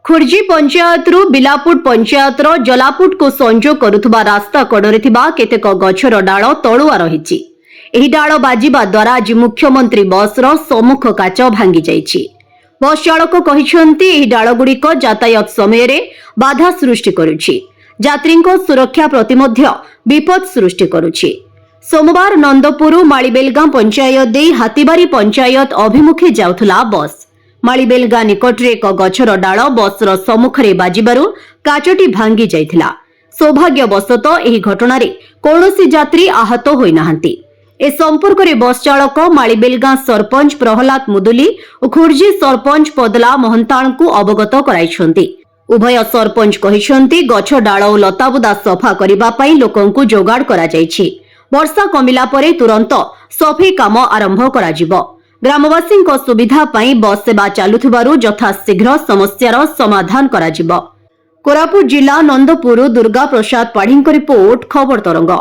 खुर्जी पंचायतरू बिलापुट पंचायतर जलापुट को संजोग करुवा रास्ता कड़े केतेक गछर डाल तलुआ रही। डाल बाजिबा द्वारा आज मुख्यमंत्री बसर सम्मुख काच भांगी जाइछि। बस चालक कहते डालगुड़िक यातायात समय बाधा सृष्टि करुछि, यात्रींको सुरक्षा प्रति मध्य विपद सृष्टि करुछि। सोमवार नंदपुर मालीबेलगां पंचायत दे हाथीबारी पंचायत अभिमुखे जाउथला बस। मालीबेलगां निकटरे एक गछर डाल बसर सम्मुखरे बाजिबारु काचटी भांगी जाइथिला। सौभाग्यवशत एही घटनारे कौनसी यात्री आहत होई नाहंती। ए संपर्क में बस चालक मालीबेलगां सरपंच प्रहलाद मुदुली और खुर्जी सरपंच पदला महंताण को अवगत कराइछंती। उभय सरपंच कहिछंती गछ डाल और लताबुदा सफा करिबा पई लोकंकु जोगाड़ करा जाइछि। वर्षा कमिला परे तुरंत सफाई काम आरंभ करा जिवो। ग्रामवासी सुविधा पई बस सेवा चालुथिबारु यथाशीघ्र समस्यार समाधान करा जिवो। कोरापुट जिला नंदपुर दुर्गा प्रसाद पाढ़ी रिपोर्ट खबर तरंग।